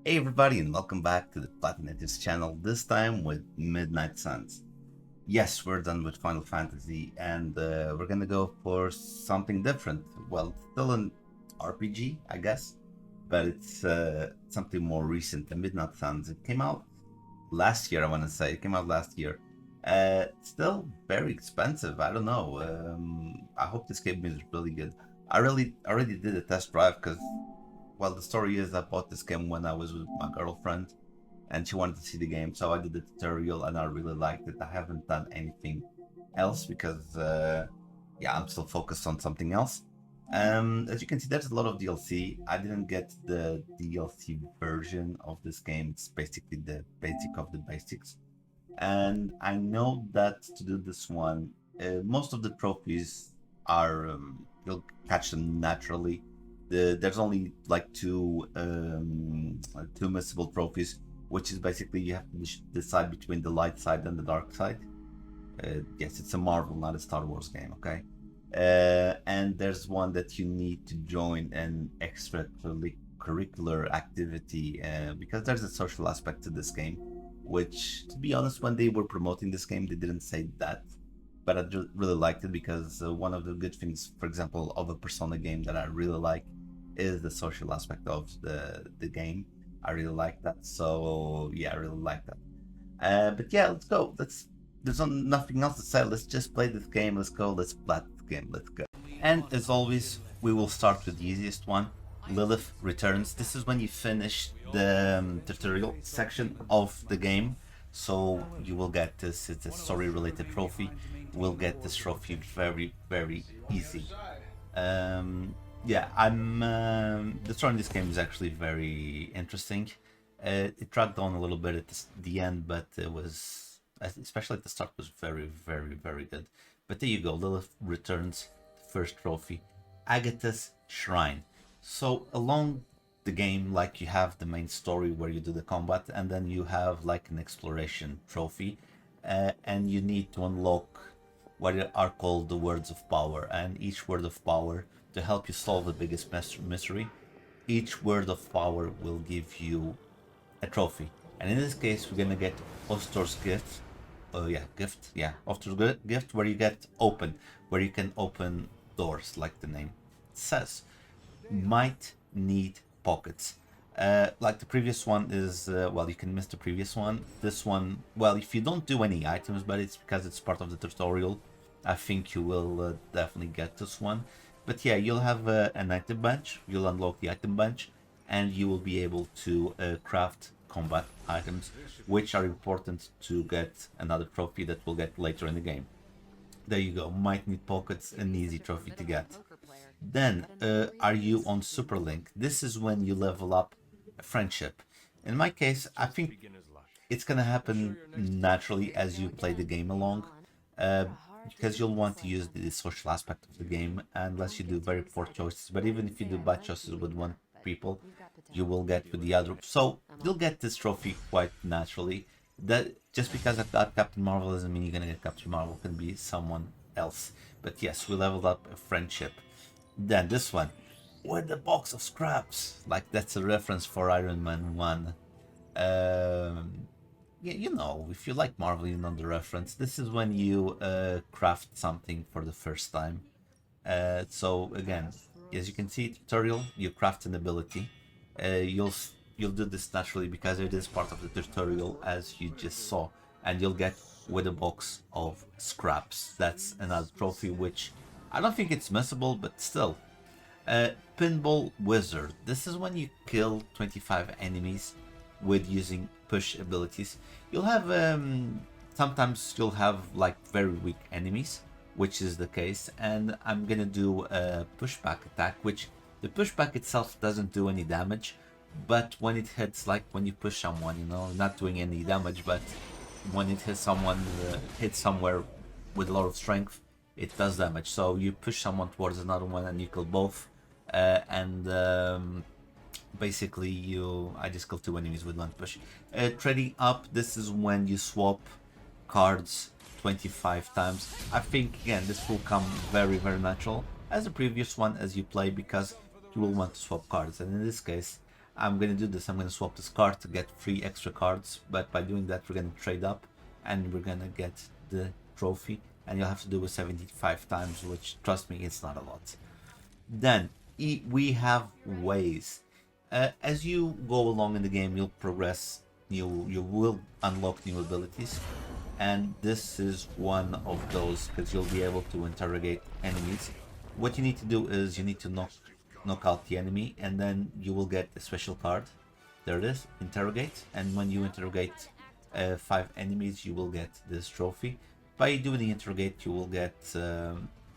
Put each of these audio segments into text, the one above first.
Hey everybody, and welcome back to the Platinator's channel, this time with Midnight Suns. Yes, we're done with Final Fantasy, and we're gonna go for something different. Well, still an RPG, I guess, but it's something more recent, the Midnight Suns. It came out last year, I want to say. It came out last year. Still very expensive, I don't know. I hope this game is really good. I really already did a test drive because well, the story is I bought this game when I was with my girlfriend and she wanted to see the game, so I did the tutorial and I really liked it. I haven't done anything else because, yeah, I'm still focused on something else. As you can see, there's a lot of DLC. I didn't get the DLC version of this game. It's basically the basic of the basics. And I know that to do this one, most of the trophies are you'll catch them naturally. There's only like two missable trophies, which is basically you have to decide between the light side and the dark side. Yes, it's a Marvel, not a Star Wars game. Okay, and there's one that you need to join an extracurricular activity because there's a social aspect to this game. Which, to be honest, when they were promoting this game, they didn't say that, but I really liked it because one of the good things, for example, of a Persona game that I really like is the social aspect of the game. I really like that. So yeah, I really like that. But yeah, let's go. Nothing else to say. Let's just play this game. Let's go. Let's play this game. Let's go. And as always, we will start with the easiest one. Lilith Returns. This is when you finish the tutorial section of the game. So you will get this. It's a story related trophy. We'll get this trophy very, very easy. Yeah, the story in this game is actually very interesting. It dragged on a little bit at the end, but it was, especially at the start, was very, very, very good. But there you go, Lilith Returns, the first trophy, Agatha's Shrine. So along the game, like you have the main story where you do the combat, and then you have like an exploration trophy, and you need to unlock what are called the words of power, and each word of power to help you solve the biggest mystery. Each word of power will give you a trophy, and in this case, we're gonna get Ostor's gift. Oh yeah, gift. Yeah, Ostor's gift, where you get open, where you can open doors, like the name says. Might need pockets. Like the previous one is, well, you can miss the previous one. This one, well, if you don't do any items, but it's because it's part of the tutorial, I think you will definitely get this one. But yeah, you'll have an item bench, you'll unlock the item bench, and you will be able to craft combat items, which are important to get another trophy that we'll get later in the game. There you go, might need pockets, an easy trophy to get. Then, are you on Superlink? This is when you level up a friendship. In my case, I think it's gonna happen naturally as you play the game along, uh, because you'll want to use the social aspect of the game unless you do very poor choices. But even if you do bad choices with one people, you will get with the other. So you'll get this trophy quite naturally. That just because I got Captain Marvel doesn't mean you're gonna get Captain Marvel. It can be someone else. But yes, we leveled up a friendship. Then this one, with the box of scraps, like that's a reference for Iron Man 1. Yeah, you know, if you like Marvel, you know the reference. This is when you craft something for the first time. So again, as you can see, tutorial, you craft an ability. You'll do this naturally because it is part of the tutorial, as you just saw, and you'll get with a box of scraps. That's another trophy, which I don't think it's missable, but still. Pinball Wizard. This is when you kill 25 enemies with using push abilities. You'll have sometimes you'll have like very weak enemies, which is the case, and I'm gonna do a pushback attack, which the pushback itself doesn't do any damage, but when it hits, like when you push someone, you know, not doing any damage, but when it hits someone, hits somewhere with a lot of strength, it does damage. So you push someone towards another one and you kill both, and basically I just killed two enemies with one push. Trading up, this is when you swap cards 25 times. I think again this will come very, very natural as the previous one as you play, because you will want to swap cards, and in this case I'm gonna do this. I'm gonna swap this card to get 3 extra cards, but by doing that we're gonna trade up and we're gonna get the trophy, and you'll have to do it 75 times, which, trust me, it's not a lot. Then we have ways. As you go along in the game, you'll progress. You will unlock new abilities, and this is one of those because you'll be able to interrogate enemies. What you need to do is you need to knock out the enemy, and then you will get a special card. There it is, interrogate, and when you interrogate 5 enemies, you will get this trophy. By doing the interrogate, you will get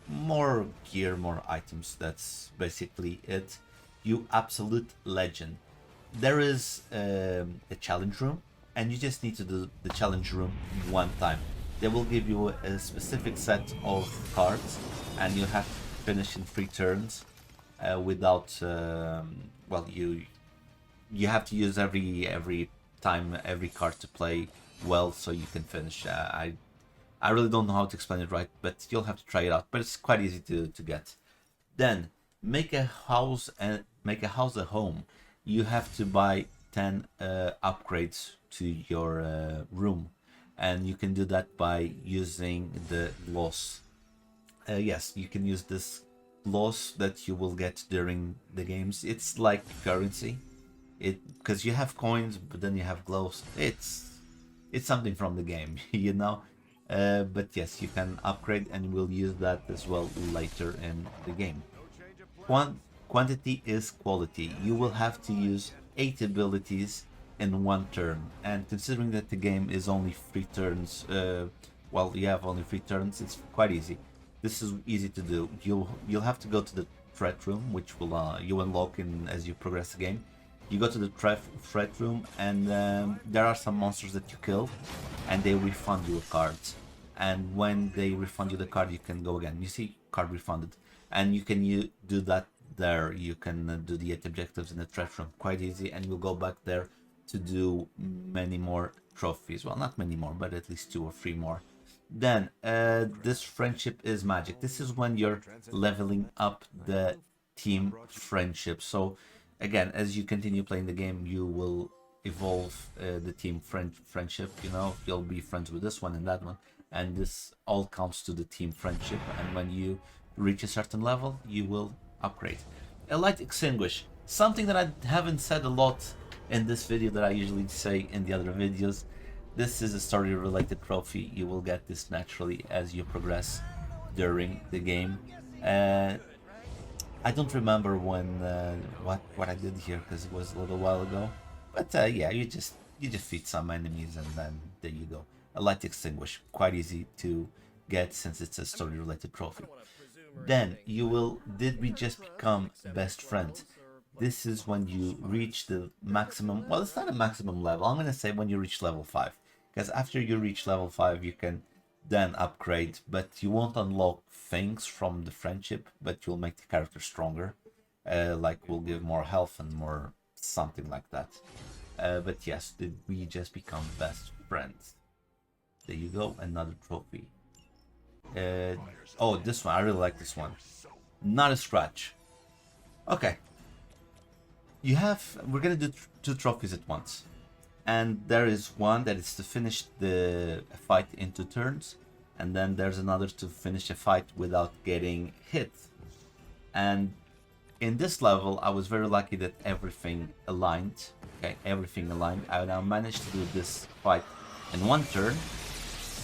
more gear, more items. That's basically it. You absolute legend. There is a challenge room, and you just need to do the challenge room one time. They will give you a specific set of cards, and you have to finish in 3 turns without. Well, you have to use every time every card to play well, so you can finish. I really don't know how to explain it right, but you'll have to try it out. But it's quite easy to get. Then make a house a home. You have to buy 10 upgrades to your room, and you can do that by using the loss. Yes, you can use this loss that you will get during the games. It's like currency. It because you have coins, but then you have glows. It's something from the game, you know. But yes, you can upgrade, and we'll use that as well later in the game. Quantity is quality. You will have to use 8 abilities in 1 turn, and considering that the game is only 3 turns, well, you have only 3 turns. It's quite easy. This is easy to do. You'll have to go to the threat room, which will you unlock in as you progress the game. You go to the threat room, and there are some monsters that you kill, and they refund you a card. And when they refund you the card, you can go again. You see, card refunded, and you can do that there. You can do the 8 objectives in the threat room, quite easy, and you'll go back there to do many more trophies. Well, not many more, but at least 2 or 3 more. Then this friendship is magic. This is when you're leveling up the team friendship. So again, as you continue playing the game, you will evolve the team friendship. You know, you'll be friends with this one and that one, and this all counts to the team friendship. And when you reach a certain level, you will upgrade. A light extinguish, something that I haven't said a lot in this video that I usually say in the other videos. This is a story related trophy. You will get this naturally as you progress during the game. I don't remember when what I did here because it was a little while ago. But yeah, you just defeat some enemies, and then there you go. A light extinguish, quite easy to get since it's a story related trophy. Then you will. Did we just become best friends? This is when you reach the maximum. Well, it's not a maximum level. I'm gonna say when you reach level 5, because after you reach level 5, you can then upgrade, but you won't unlock things from the friendship, but you'll make the character stronger. Like we'll give more health and more something like that. But yes, did we just become best friends? There you go, another trophy. Oh, this one, I really like this one. Not a scratch. Okay. We're gonna do 2 trophies at once. And there is one that is to finish the fight in 2 turns, and then there's another to finish a fight without getting hit. And in this level, I was very lucky that everything aligned. Okay, everything aligned. I now managed to do this fight in 1 turn,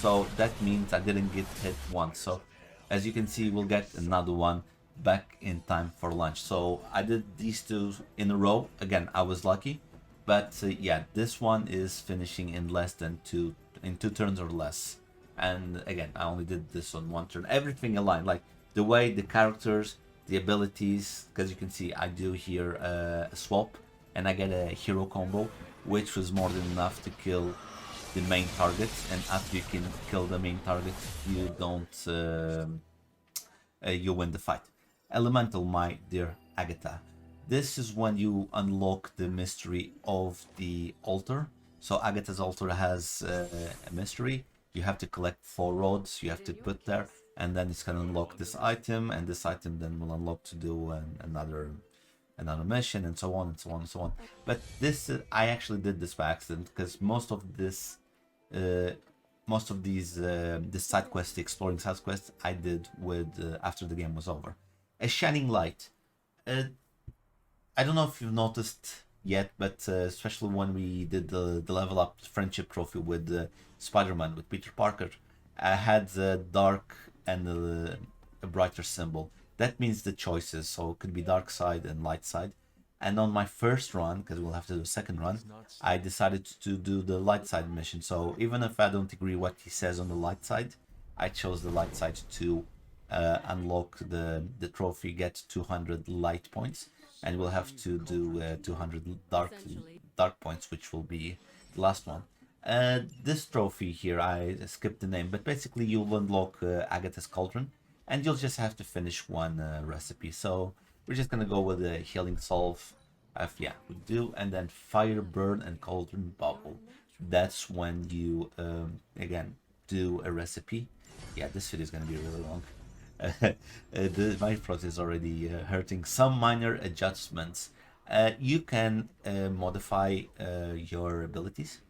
so that means I didn't get hit once. So as you can see, we'll get another one back in time for lunch. So I did these 2 in a row. Again, I was lucky. But yeah, this one is finishing in less than 2 turns or less. And again, I only did this on 1 turn. Everything aligned, like the way the characters, the abilities, because you can see I do here a swap, and I get a hero combo, which was more than enough to kill the main target. And after you can kill the main target, you don't you win the fight. Elemental, my dear Agatha. This is when you unlock the mystery of the altar. So Agatha's altar has a mystery. You have to collect 4 rods, you have to put there, and then it's gonna unlock this item, and this item then will unlock to do another another mission, and so on and so on and so on. But this I actually did this by accident, because uh, most of this side quest, the exploring side quests, I did with after the game was over. A shining light. Uh, I don't know if you've noticed yet, but especially when we did the level up friendship trophy with Spider-Man, with Peter Parker, I had the dark and a brighter symbol. That means the choices, so it could be dark side and light side. And on my first run, because we'll have to do a second run, I decided to do the light side mission. So even if I don't agree what he says on the light side, I chose the light side to unlock the trophy, get 200 light points, and we'll have to do 200 dark points, which will be the last one. This trophy here, I skipped the name, but basically you'll unlock Agatha's Cauldron, and you'll just have to finish one recipe. So we're just gonna go with the healing salve. Yeah, we do, and then fire, burn, and cauldron bubble. That's when you again do a recipe. Yeah, this video is gonna be really long. My throat is already hurting. Some minor adjustments. You can modify your abilities.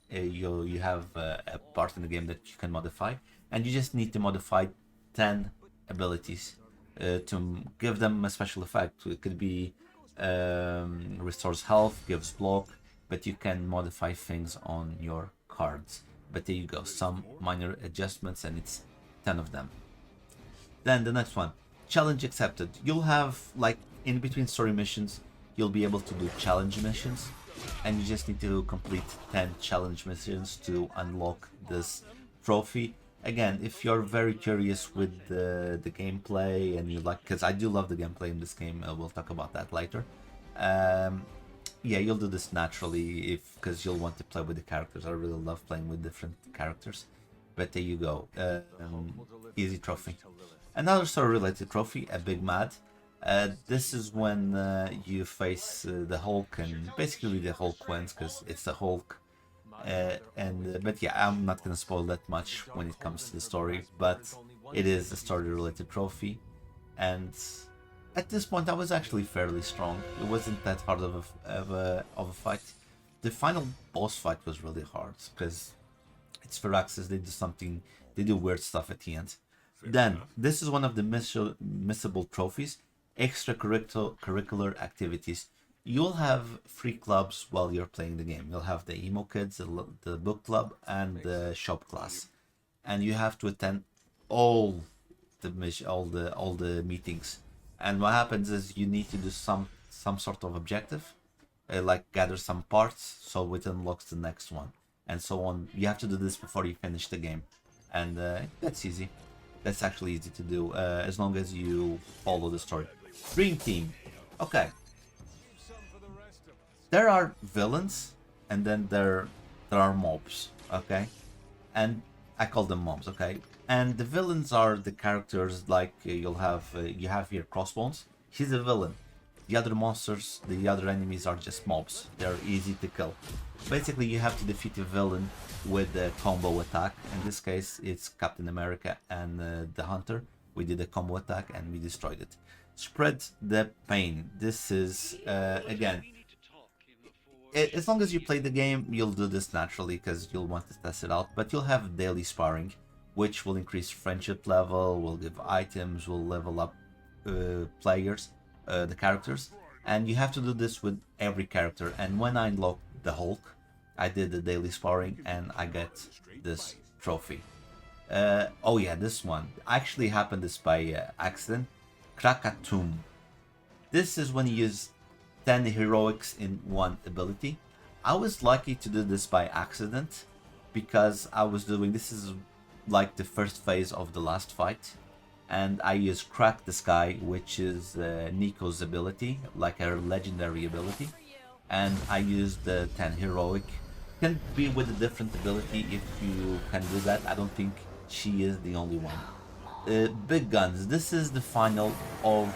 You have a part in the game that you can modify, and you just need to modify 10 abilities to give them a special effect. It could be restores health, gives block, but you can modify things on your cards. But there you go, some minor adjustments, and it's 10 of them. Then the next one, challenge accepted. You'll have, like, in between story missions, you'll be able to do challenge missions, and you just need to complete 10 challenge missions to unlock this trophy. Again, if you're very curious with the gameplay, and you like, because I do love the gameplay in this game, we'll talk about that later. Yeah, you'll do this naturally, because you'll want to play with the characters. I really love playing with different characters. But there you go, easy trophy. Another story-related trophy, a Big Mad. This is when you face the Hulk, and basically the Hulk wins because it's the Hulk. But yeah, I'm not gonna spoil that much when it comes to the story, but it is a story-related trophy, and at this point I was actually fairly strong. It wasn't that hard of a fight. The final boss fight was really hard because it's Firaxis. They do weird stuff at the end. Then, this is one of the missable trophies, extracurricular activities. You'll have free clubs while you're playing the game. You'll have the emo kids, the book club, and the shop class, and you have to attend all all the meetings. And what happens is you need to do some sort of objective, like gather some parts, so it unlocks the next one, and so on. You have to do this before you finish the game, and that's easy. That's actually easy to do, as long as you follow the story. Dream Team. Okay. There are villains, and then there are mobs, okay? And I call them mobs, okay? And the villains are the characters, like you have here Crossbones. He's a villain. The other monsters, the other enemies are just mobs. They're easy to kill. Basically, you have to defeat a villain with a combo attack. In this case, it's Captain America and the Hunter. We did a combo attack and we destroyed it. Spread the pain. This is, again, as long as you play the game, you'll do this naturally because you'll want to test it out. But you'll have daily sparring, which will increase friendship level, will give items, will level up players, the characters. And you have to do this with every character. And when I unlocked the Hulk, I did the daily sparring and I get this trophy. Oh yeah, this one actually happened this by accident. Krakatum. This is when you use 10 heroics in one ability. I was lucky to do this by accident because I was doing, this is like the first phase of the last fight, and I used Crack the Sky, which is Nico's ability, like her legendary ability, and I used the 10 heroic. Can be with a different ability if you can do that. I don't think she is the only one. Big guns. This is the final of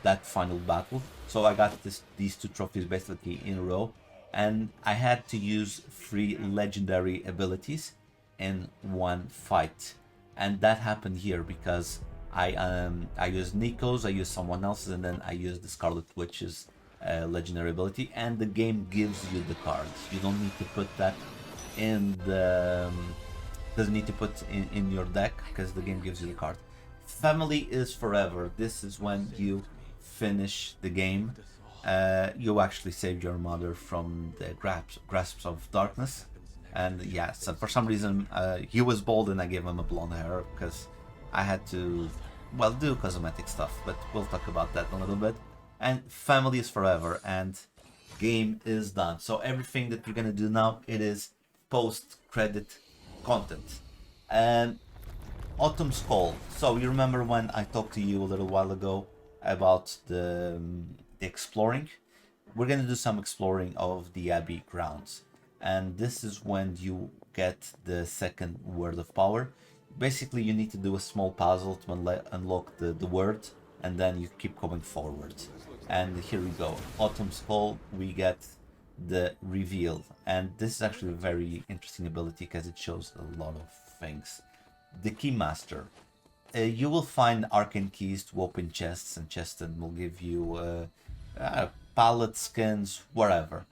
that final battle. So I got these two trophies basically in a row, and I had to use 3 legendary abilities in one fight, and that happened here because I use Nico's, I use someone else's, and then I use the Scarlet Witch's legendary ability, and the game gives you the cards. You don't need to put that in the doesn't need to put in your deck because the game gives you the card. Family is forever. This is when you finish the game. You actually save your mother from the grasps of darkness. And yeah, so for some reason he was bald and I gave him a blonde hair because I had to, well, do cosmetic stuff, but we'll talk about that in a little bit. And family is forever, and game is done. So everything that you're gonna do now, it is post-credit content. And Autumn's Call. So you remember when I talked to you a little while ago about the exploring? We're gonna do some exploring of the Abbey grounds, and this is when you get the second word of power. Basically, you need to do a small puzzle to unlock the word, and then you keep going forward. And here we go. Autumn's Call. We get the reveal, and this is actually a very interesting ability because it shows a lot of things. The Keymaster. You will find arcane keys to open chests, and chests that will give you palette skins, whatever.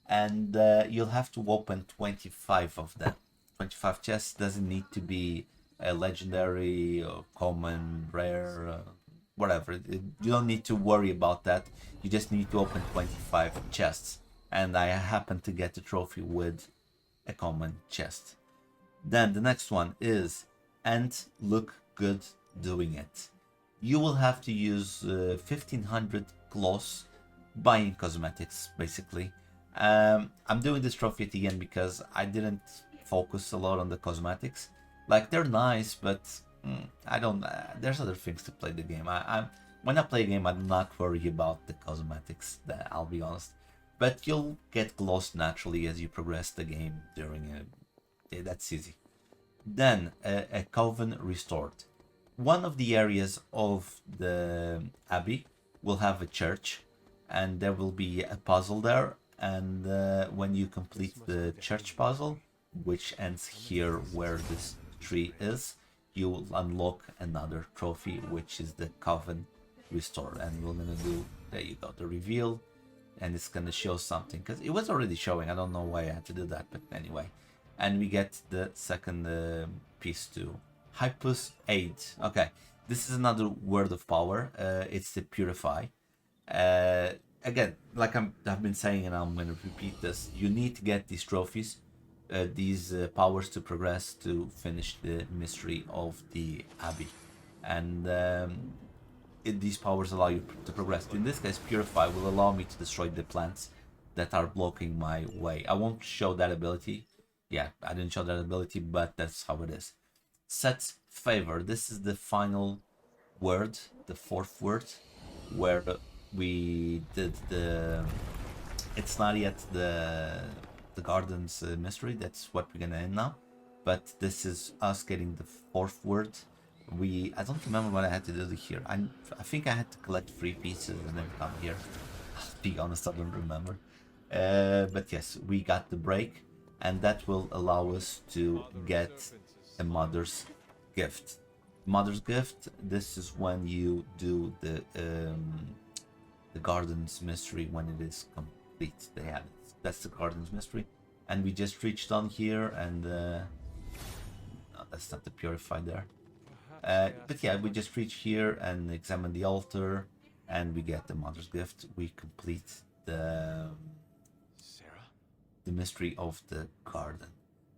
And you'll have to open 25 of them. 25 chests doesn't need to be a legendary or common, rare, whatever. You don't need to worry about that. You just need to open 25 chests. And I happen to get the trophy with a common chest. Then the next one is and look good doing it. You will have to use 1500 gloss buying cosmetics basically. I'm doing this trophy at the end because I didn't focus a lot on the cosmetics. Like, they're nice, but I don't. There's other things to play the game. When I play a game, I do not worry about the cosmetics. I'll be honest. But you'll get gloss naturally as you progress the game during it. Yeah, that's easy. Then a Coven Restored. One of the areas of the Abbey will have a church, and there will be a puzzle there. And when you complete the church puzzle, which ends here where this tree is, you will unlock another trophy, which is the Coven Restored. And we're gonna do, there you go, the reveal, and it's gonna show something because it was already showing. I don't know why I had to do that, but anyway. And we get the second piece too. Hypus Aid. Okay, this is another word of power. It's the Purify. Again, like I've been saying, and I'm going to repeat this, you need to get these trophies, these powers to progress to finish the mystery of the Abbey. And these powers allow you to progress. In this case, Purify will allow me to destroy the plants that are blocking my way. I won't show that ability. Yeah, I didn't show that ability, but that's how it is. Set Favor. This is the final word, the fourth word, where we did the, it's not yet the garden's mystery. That's what we're gonna end now, but this is us getting the fourth word. I don't remember what I had to do here. I think I had to collect 3 pieces and then come here. I'll be honest, I don't remember. But yes, we got the break, and that will allow us to get a Mother's Gift. Mother's Gift, this is when you do the garden's mystery when it is complete. They have it. That's the garden's mystery. And we just reached on here, and no, that's not the Purify there. But yeah, we just reach here and examine the altar, and we get the Mother's Gift. We complete the mystery of the garden.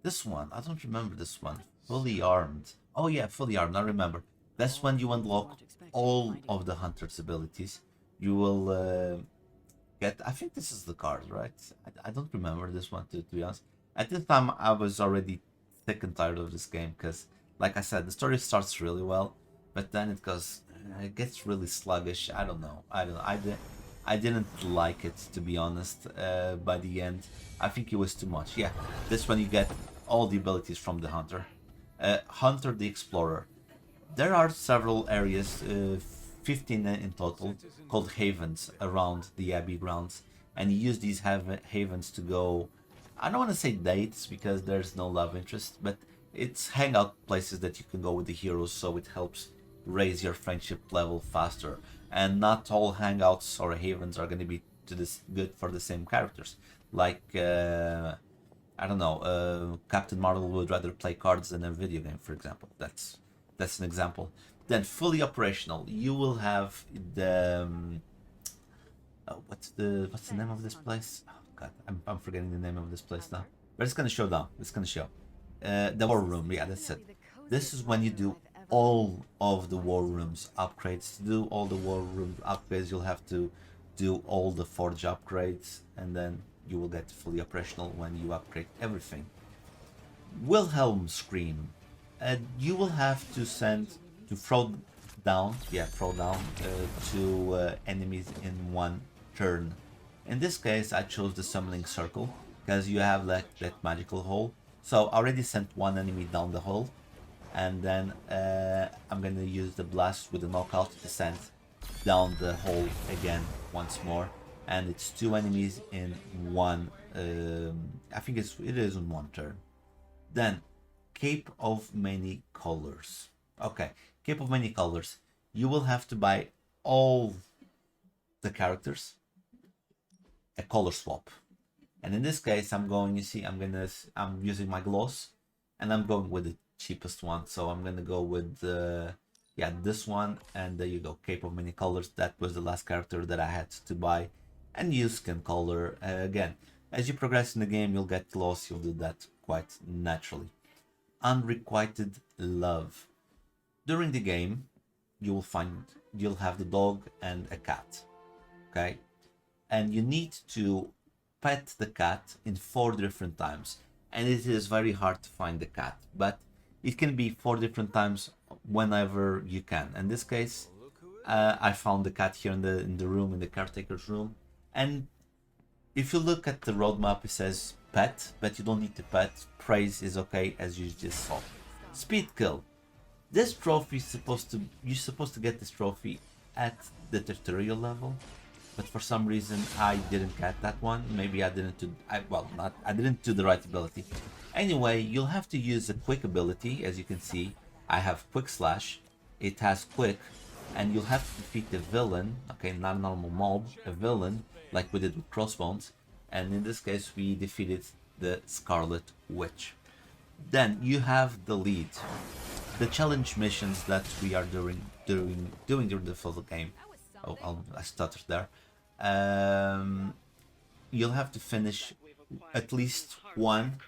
This one, I don't remember this one. Fully Armed. Oh yeah, Fully Armed, I remember. That's when you unlock all of the hunter's abilities. You will get, I think this is the card, right? I don't remember this one, to be honest. At this time, I was already sick and tired of this game because, like I said, the story starts really well, but then it gets really sluggish. I don't know. I didn't like it, to be honest. By the end, I think it was too much. Yeah, this one you get all the abilities from the hunter. Hunter the Explorer. There are several areas, 15 in total, called havens around the Abbey grounds, and you use these havens to go, I don't want to say dates because there's no love interest, but it's hangout places that you can go with the heroes, so it helps raise your friendship level faster. And not all hangouts or havens are going to be to this good for the same characters. Like I don't know, Captain Marvel would rather play cards than a video game, for example. That's an example. Then fully operational, you will have the what's the name of this place? Oh God, I'm forgetting the name of this place now. But it's gonna show down. It's gonna show. The war room. Yeah, that's it. This is when you do all of the war rooms upgrades. To do all the war room upgrades, you'll have to do all the forge upgrades, and then you will get fully operational when you upgrade everything. Wilhelm Scream. You will have to send to throw down, to enemies in one turn. In this case, I chose the summoning circle because you have like that magical hole. So I already sent one enemy down the hole, and then I'm gonna use the blast with the knockout to send down the hole again once more, and it's two enemies in one. I think it is in one turn. Then Cape of Many Colors. Okay, Cape of Many Colors. You will have to buy all the characters a color swap. And in this case, I'm using my gloss, and I'm going with the cheapest one. So I'm gonna go with this one, and there you go, Cape of Many Colors. That was the last character that I had to buy, and use skin color again. As you progress in the game, you'll get gloss. You'll do that quite naturally. Unrequited love. During the game, you'll have the dog and a cat. Okay, and you need to pet the cat in 4 different times, and it is very hard to find the cat, but it can be 4 different times whenever you can. In this case, I found the cat here in the room, in the caretaker's room, and if you look at the roadmap, it says pet, but you don't need to pet. Praise is okay, as you just saw. Speed kill. This trophy is you're supposed to get this trophy at the tutorial level, but for some reason I didn't get that one. Maybe I didn't do the right ability. Anyway, you'll have to use a quick ability. As you can see, I have quick slash. It has quick, and you'll have to defeat the villain. Okay, not a normal mob, a villain, like we did with Crossbones. And in this case, we defeated the Scarlet Witch. Then you have the lead, the challenge missions that we are doing during the full game. Oh, I stuttered there. You'll have to finish at least one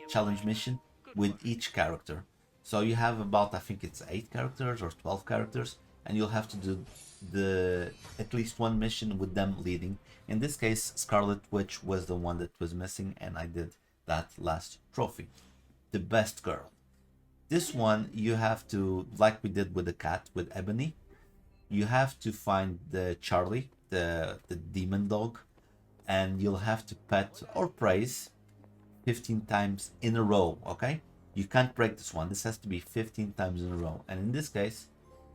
challenge mission with each character. So you have about, I think it's 8 characters or 12 characters, and you'll have to do at least one mission with them leading. In this case, Scarlet Witch was the one that was missing, and I did that last trophy. The best girl. This one you have to, like we did with the cat, with Ebony, you have to find the Charlie, the demon dog, and you'll have to pet or praise 15 times in a row, okay? You can't break this one. This has to be 15 times in a row. And in this case,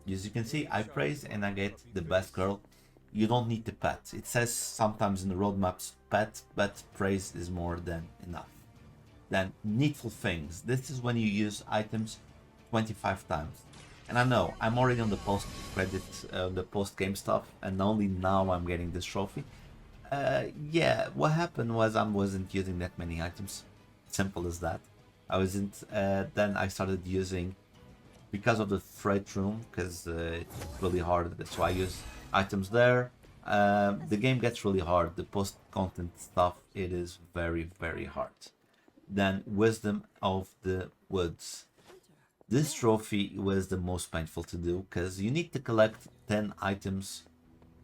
as you can see, I praise and I get the best girl. You don't need to pet. It says sometimes in the roadmaps pet, but praise is more than enough. Then needful things. This is when you use items 25 times. And I know I'm already on the post game stuff, and only now I'm getting this trophy. Yeah, what happened was I wasn't using that many items. Simple as that. I wasn't. Then I started using, because of the freight room, because it's really hard. That's why I use items there. The game gets really hard. The post content stuff, it is very, very hard. Then wisdom of the woods. This trophy was the most painful to do because you need to collect 10 items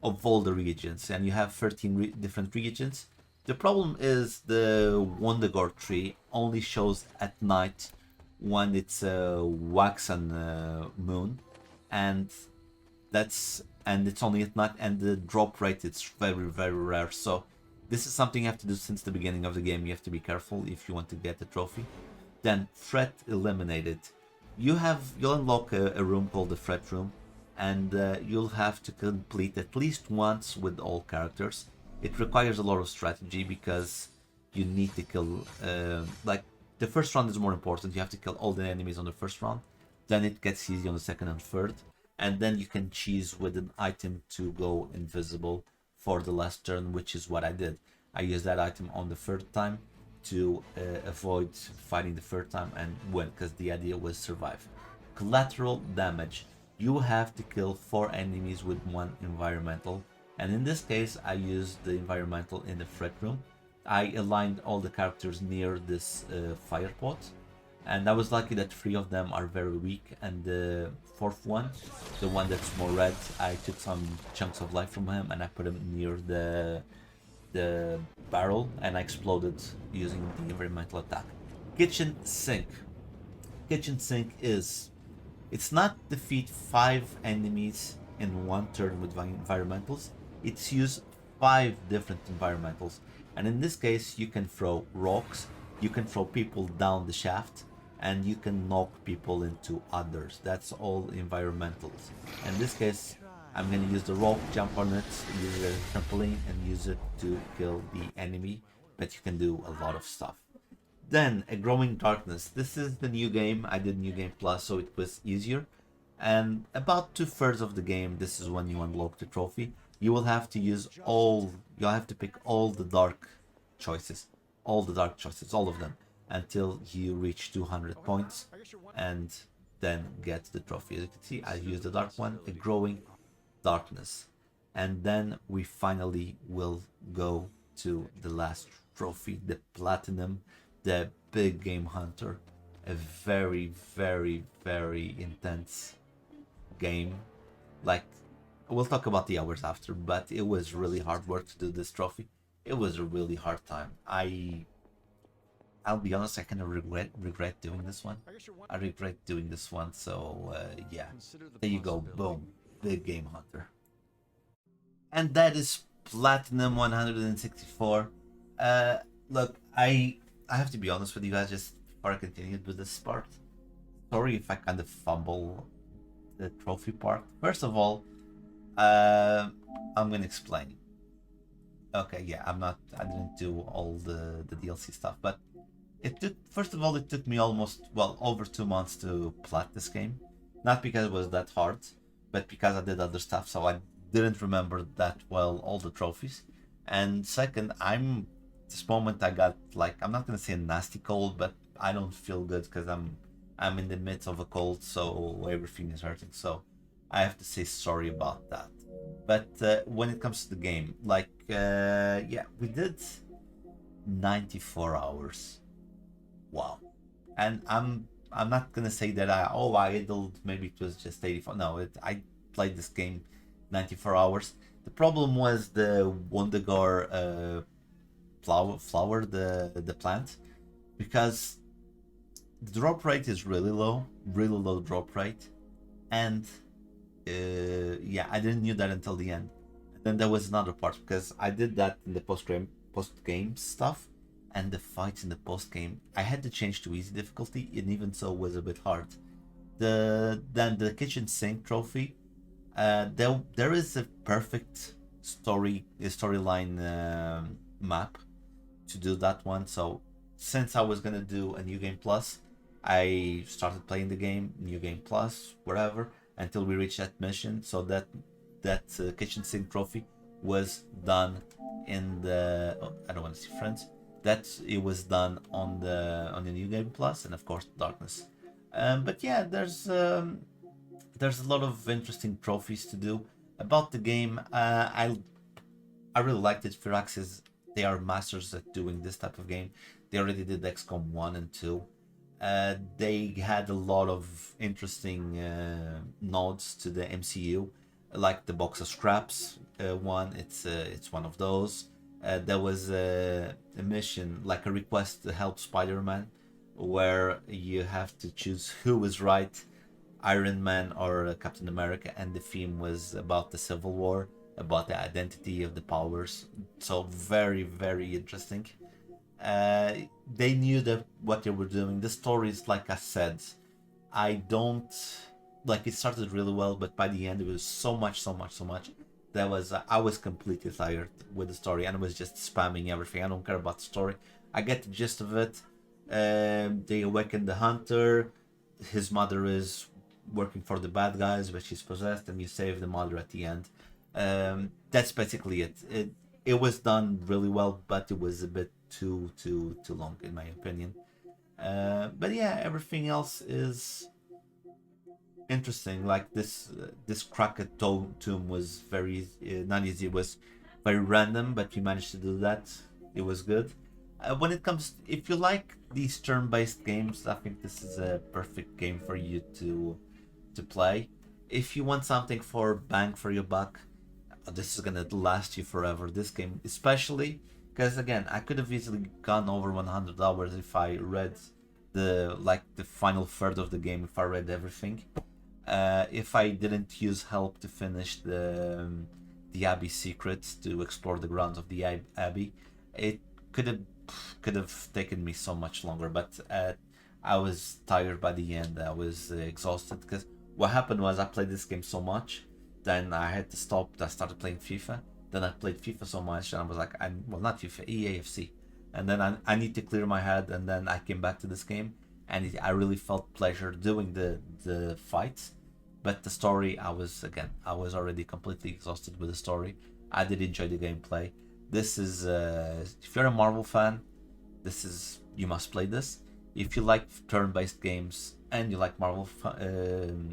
of all the regions, and you have 13 different regions. The problem is the Wondagore tree only shows at night when it's a waxen moon, and it's only at night, and the drop rate is very, very rare. So this is something you have to do since the beginning of the game. You have to be careful if you want to get the trophy. Then threat eliminated. You'll unlock a room called the threat room, and you'll have to complete at least once with all characters. It requires a lot of strategy because you need to kill, like the first round is more important. You have to kill all the enemies on the first round. Then it gets easy on the second and third. and then you can choose with an item to go invisible for the last turn, which is what I did. I used that item on the third time to avoid fighting the third time and win, because the idea was survive. Collateral damage. You have to kill 4 enemies with 1 environmental, and in this case I used the environmental in the threat room. I aligned all the characters near this fire pot, and I was lucky that 3 of them are very weak, and the 4th one, the one that's more red, I took some chunks of life from him and I put him near the barrel, and I exploded using the environmental attack. Kitchen sink. Kitchen sink is, it's not defeat 5 enemies in 1 turn with environmentals, it's use 5 different environmentals, and in this case you can throw rocks, you can throw people down the shaft, and you can knock people into others. That's all environmentals. In this case, I'm gonna use the rock, jump on it, use the trampoline, and use it to kill the enemy, but you can do a lot of stuff. Then, a growing darkness. This is the new game. I did New Game Plus, so it was easier. And about 2/3 of the game, this is when you unlock the trophy. You will have to use all, you'll have to pick all the dark choices. All the dark choices, all of them, until you reach 200 points, and then get the trophy. As you can see, I used the dark one, a growing darkness. And then we finally will go to the last trophy, the platinum, the big game hunter. A very, very, very intense game. Like, we'll talk about the hours after, but it was really hard work to do this trophy. It was a really hard time. I'll be honest, I kind of regret doing this one. I regret doing this one, so yeah. There you go, boom, big game hunter. And that is Platinum 164. Look, I have to be honest with you guys, just before I continue with this part. Sorry if I kind of fumble the trophy part. First of all, I'm gonna explain. Okay, yeah, I didn't do all the DLC stuff, but it took, first of all, it took me almost, well, over 2 months to plat this game. Not because it was that hard, but because I did other stuff, so I didn't remember that well all the trophies. And second, this moment I got, like, I'm not gonna say a nasty cold, but I don't feel good because I'm in the midst of a cold, so everything is hurting. So I have to say sorry about that. But when it comes to the game, like, yeah, we did 94 hours. Wow. And I'm not gonna say that I idled, maybe it was just 84. No, I played this game 94 hours. The problem was the Wondergar flower, the plant, because the drop rate is really low drop rate, and yeah, I didn't knew that until the end. And then there was another part, because I did that in the post game stuff, and the fights in the post game I had to change to easy difficulty, and even so was a bit hard. Then the kitchen sink trophy, there is a perfect storyline map to do that one. So since I was gonna do a New Game Plus, I started playing the game, New Game Plus, wherever, until we reached that mission. So that kitchen sink trophy was done in the, oh, I don't want to see friends. That it was done on the New Game Plus, and of course Darkness. But yeah, there's a lot of interesting trophies to do about the game. I really liked it. Firaxis, they are masters at doing this type of game. They already did XCOM 1 and 2. They had a lot of interesting nods to the MCU, like the box of scraps one. It's one of those. There was a mission, like a request to help Spider-Man, where you have to choose who is right, Iron Man or Captain America, and the theme was about the Civil War, about the identity of the powers. So very, very interesting. They knew that what they were doing. The stories, like I said, I don't like. It started really well, but by the end, it was so much. That was I was completely tired with the story, and I was just spamming everything. I don't care about the story. I get the gist of it. They awaken the hunter. His mother is working for the bad guys, but she's possessed, and you save the mother at the end. That's basically it. It was done really well, but it was a bit too long in my opinion. But yeah, everything else is interesting. Like this Kraken tomb was very not easy. It was very random, but we managed to do that. It was good. When it comes, if you like these turn-based games, I think this is a perfect game for you to play. If you want something for bang for your buck, this is gonna last you forever. This game, especially because again, I could have easily gone over 100 hours if I read the final third of the game. If I read everything, if I didn't use help to finish the Abbey secrets to explore the grounds of the Abbey, it could have could have taken me so much longer. But I was tired by the end. I was exhausted because what happened was I played this game so much, then I had to stop. I started playing FIFA. Then I played FIFA so much, and I was like, well, not FIFA, EAFC. And then I need to clear my head, and then I came back to this game, and I really felt pleasure doing the fights. But the story, I was already completely exhausted with the story. I did enjoy the gameplay. This is if you're a Marvel fan, this is you must play this. If you like turn-based games and you like Marvel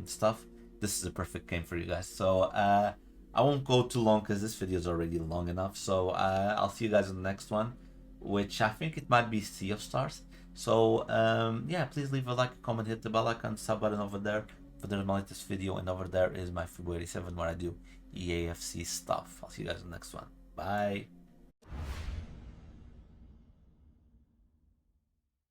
stuff, this is a perfect game for you guys. So I won't go too long because this video is already long enough. So I'll see you guys in the next one, which I think it might be Sea of Stars. So yeah, please leave a like, comment, hit the bell icon, sub button over there for the latest video, and over there is my February 7 where I do EAFC stuff. I'll see you guys in the next one. Bye.